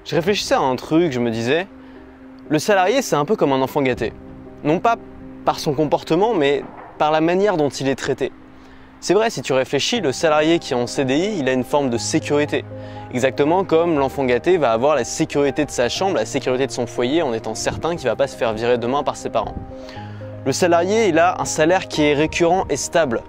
Je réfléchissais à un truc, je me disais, le salarié c'est un peu comme un enfant gâté. Non pas par son comportement, mais par la manière dont il est traité. C'est vrai, si tu réfléchis, le salarié qui est en CDI, il a une forme de sécurité. Exactement comme l'enfant gâté va avoir la sécurité de sa chambre, la sécurité de son foyer en étant certain qu'il ne va pas se faire virer demain par ses parents. Le salarié, il a un salaire qui est récurrent et stable.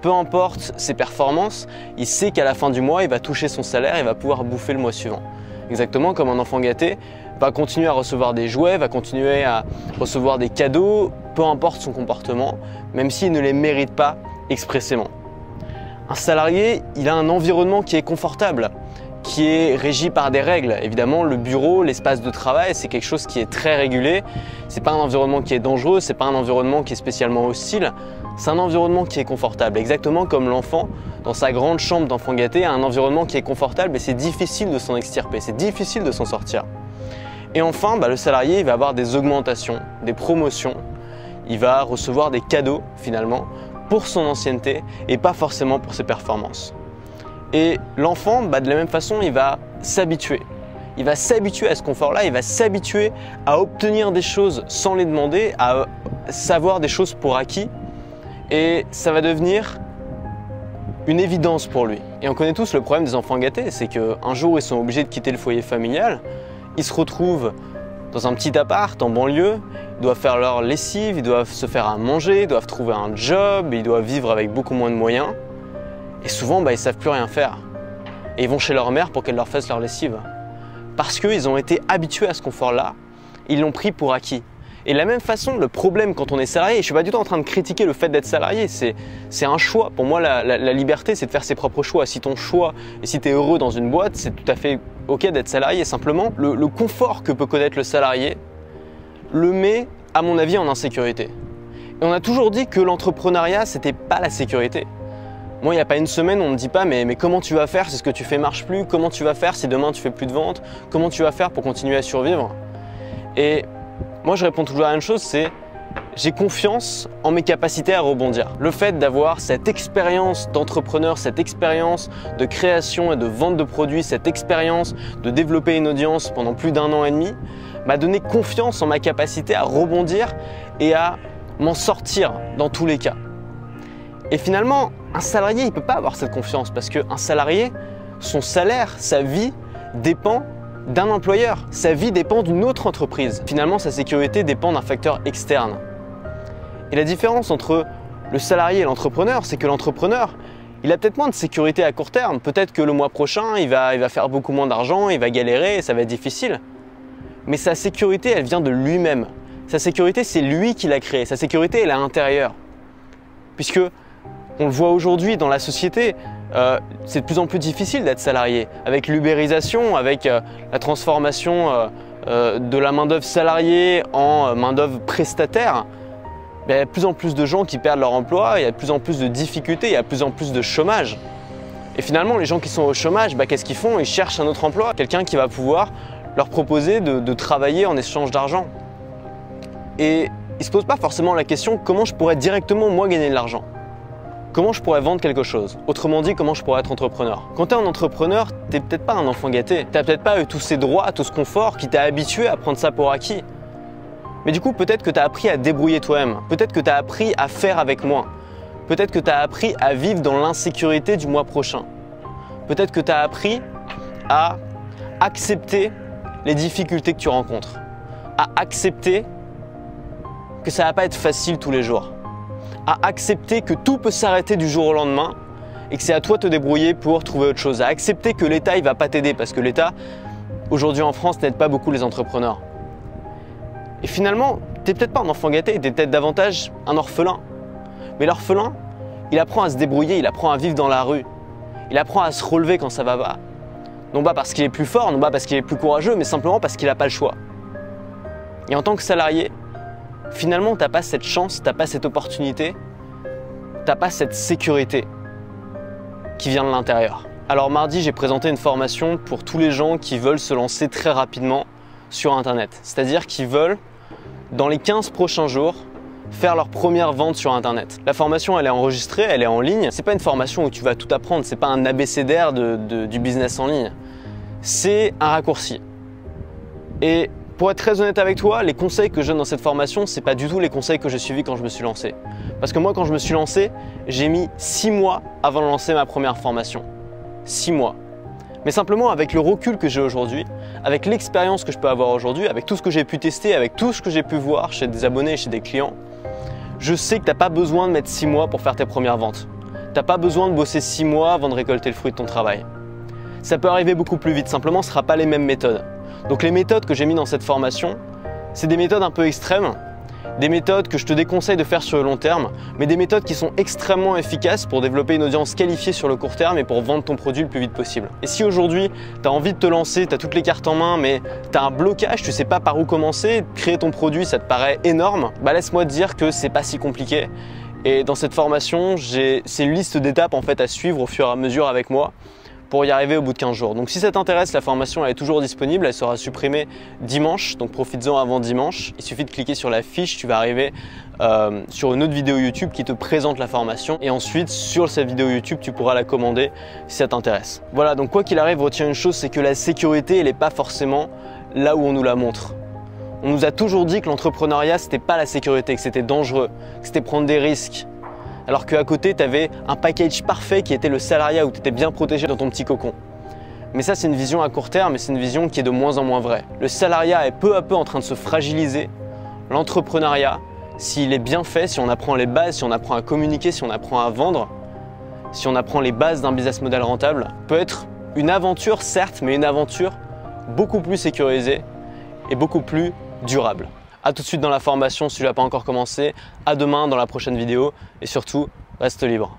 Peu importe ses performances, il sait qu'à la fin du mois, il va toucher son salaire et va pouvoir bouffer le mois suivant. Exactement comme un enfant gâté va continuer à recevoir des jouets, va continuer à recevoir des cadeaux, peu importe son comportement, même s'il ne les mérite pas expressément. Un salarié, il a un environnement qui est confortable, qui est régi par des règles. Évidemment, le bureau, l'espace de travail, c'est quelque chose qui est très régulé. C'est pas un environnement qui est dangereux, c'est pas un environnement qui est spécialement hostile. C'est un environnement qui est confortable, exactement comme l'enfant dans sa grande chambre d'enfant gâté a un environnement qui est confortable et c'est difficile de s'en extirper, c'est difficile de s'en sortir. Et enfin, le salarié il va avoir des augmentations, des promotions, il va recevoir des cadeaux finalement pour son ancienneté et pas forcément pour ses performances. Et l'enfant, de la même façon, il va s'habituer. Il va s'habituer à ce confort-là, il va s'habituer à obtenir des choses sans les demander, à savoir des choses pour acquis. Et ça va devenir une évidence pour lui. Et on connaît tous le problème des enfants gâtés, c'est qu'un jour ils sont obligés de quitter le foyer familial, ils se retrouvent dans un petit appart en banlieue, ils doivent faire leur lessive, ils doivent se faire à manger, ils doivent trouver un job, ils doivent vivre avec beaucoup moins de moyens. Et souvent, ils ne savent plus rien faire. Et ils vont chez leur mère pour qu'elle leur fasse leur lessive. Parce qu'ils ont été habitués à ce confort-là, ils l'ont pris pour acquis. Et de la même façon, le problème quand on est salarié, et je ne suis pas du tout en train de critiquer le fait d'être salarié, c'est un choix. Pour moi, la liberté, c'est de faire ses propres choix. Si ton choix, et si tu es heureux dans une boîte, c'est tout à fait ok d'être salarié. Simplement, le confort que peut connaître le salarié le met, à mon avis, en insécurité. Et on a toujours dit que l'entrepreneuriat, c'était pas la sécurité. Moi, il n'y a pas une semaine, on ne me dit pas mais comment tu vas faire si ce que tu fais marche plus? Comment tu vas faire si demain tu fais plus de ventes? Comment tu vas faire pour continuer à survivre? Et moi, je réponds toujours à la même chose, c'est j'ai confiance en mes capacités à rebondir. Le fait d'avoir cette expérience d'entrepreneur, cette expérience de création et de vente de produits, cette expérience de développer une audience pendant plus d'1 an et demi, m'a donné confiance en ma capacité à rebondir et à m'en sortir dans tous les cas. Et finalement, un salarié, il ne peut pas avoir cette confiance parce qu'un salarié, son salaire, sa vie dépend d'un employeur. Sa vie dépend d'une autre entreprise. Finalement, sa sécurité dépend d'un facteur externe. Et la différence entre le salarié et l'entrepreneur, c'est que l'entrepreneur, il a peut-être moins de sécurité à court terme. Peut-être que le mois prochain, il va faire beaucoup moins d'argent, il va galérer et ça va être difficile. Mais sa sécurité, elle vient de lui-même. Sa sécurité, c'est lui qui l'a créée. Sa sécurité, elle est à l'intérieur. Puisque, on le voit aujourd'hui dans la société, c'est de plus en plus difficile d'être salarié. Avec l'ubérisation, avec la transformation de la main-d'œuvre salariée en main-d'œuvre prestataire, il y a de plus en plus de gens qui perdent leur emploi, il y a de plus en plus de difficultés, il y a de plus en plus de chômage. Et finalement, les gens qui sont au chômage, qu'est-ce qu'ils font? Ils cherchent un autre emploi, quelqu'un qui va pouvoir leur proposer de travailler en échange d'argent. Et ils ne se posent pas forcément la question comment je pourrais directement moi gagner de l'argent. Comment je pourrais vendre quelque chose? Autrement dit, comment je pourrais être entrepreneur? Quand tu es un entrepreneur, tu n'es peut-être pas un enfant gâté. Tu n'as peut-être pas eu tous ces droits, tout ce confort qui t'a habitué à prendre ça pour acquis. Mais du coup, peut-être que tu as appris à te débrouiller toi-même. Peut-être que tu as appris à faire avec moins. Peut-être que tu as appris à vivre dans l'insécurité du mois prochain. Peut-être que tu as appris à accepter les difficultés que tu rencontres. À accepter que ça ne va pas être facile tous les jours. À accepter que tout peut s'arrêter du jour au lendemain et que c'est à toi de te débrouiller pour trouver autre chose. À accepter que l'État ne va pas t'aider parce que l'État, aujourd'hui en France, n'aide pas beaucoup les entrepreneurs. Et finalement, tu n'es peut-être pas un enfant gâté, tu es peut-être davantage un orphelin. Mais l'orphelin, il apprend à se débrouiller, il apprend à vivre dans la rue. Il apprend à se relever quand ça va pas. Non pas parce qu'il est plus fort, non pas parce qu'il est plus courageux, mais simplement parce qu'il n'a pas le choix. Et en tant que salarié, finalement, tu n'as pas cette chance, tu n'as pas cette opportunité, tu n'as pas cette sécurité qui vient de l'intérieur. Alors mardi, j'ai présenté une formation pour tous les gens qui veulent se lancer très rapidement sur Internet. C'est-à-dire qui veulent, dans les 15 prochains jours, faire leur première vente sur Internet. La formation, elle est enregistrée, elle est en ligne. C'est pas une formation où tu vas tout apprendre, c'est pas un abécédaire du business en ligne. C'est un raccourci. Et pour être très honnête avec toi, les conseils que je donne dans cette formation, c'est pas du tout les conseils que j'ai suivis quand je me suis lancé. Parce que moi, quand je me suis lancé, j'ai mis 6 mois avant de lancer ma première formation. 6 mois. Mais simplement avec le recul que j'ai aujourd'hui, avec l'expérience que je peux avoir aujourd'hui, avec tout ce que j'ai pu tester, avec tout ce que j'ai pu voir chez des abonnés et chez des clients, je sais que tu n'as pas besoin de mettre 6 mois pour faire tes premières ventes. Tu n'as pas besoin de bosser 6 mois avant de récolter le fruit de ton travail. Ça peut arriver beaucoup plus vite, simplement ce ne sera pas les mêmes méthodes. Donc les méthodes que j'ai mis dans cette formation, c'est des méthodes un peu extrêmes, des méthodes que je te déconseille de faire sur le long terme, mais des méthodes qui sont extrêmement efficaces pour développer une audience qualifiée sur le court terme et pour vendre ton produit le plus vite possible. Et si aujourd'hui, tu as envie de te lancer, tu as toutes les cartes en main, mais tu as un blocage, tu ne sais pas par où commencer, créer ton produit, ça te paraît énorme, bah laisse-moi te dire que c'est pas si compliqué. Et dans cette formation, c'est une liste d'étapes en fait à suivre au fur et à mesure avec moi pour y arriver au bout de 15 jours. Donc si ça t'intéresse, la formation elle est toujours disponible, elle sera supprimée dimanche, donc profites-en avant dimanche. Il suffit de cliquer sur la fiche, tu vas arriver sur une autre vidéo YouTube qui te présente la formation et ensuite sur cette vidéo YouTube tu pourras la commander si ça t'intéresse. Voilà, donc quoi qu'il arrive, retiens une chose, c'est que la sécurité elle n'est pas forcément là où on nous la montre. On nous a toujours dit que l'entrepreneuriat c'était pas la sécurité, que c'était dangereux, que c'était prendre des risques. Alors qu'à côté, tu avais un package parfait qui était le salariat où tu étais bien protégé dans ton petit cocon. Mais ça, c'est une vision à court terme et c'est une vision qui est de moins en moins vraie. Le salariat est peu à peu en train de se fragiliser. L'entrepreneuriat, s'il est bien fait, si on apprend les bases, si on apprend à communiquer, si on apprend à vendre, si on apprend les bases d'un business model rentable, peut être une aventure, certes, mais une aventure beaucoup plus sécurisée et beaucoup plus durable. A tout de suite dans la formation si tu l'as pas encore commencé, à demain dans la prochaine vidéo et surtout, reste libre.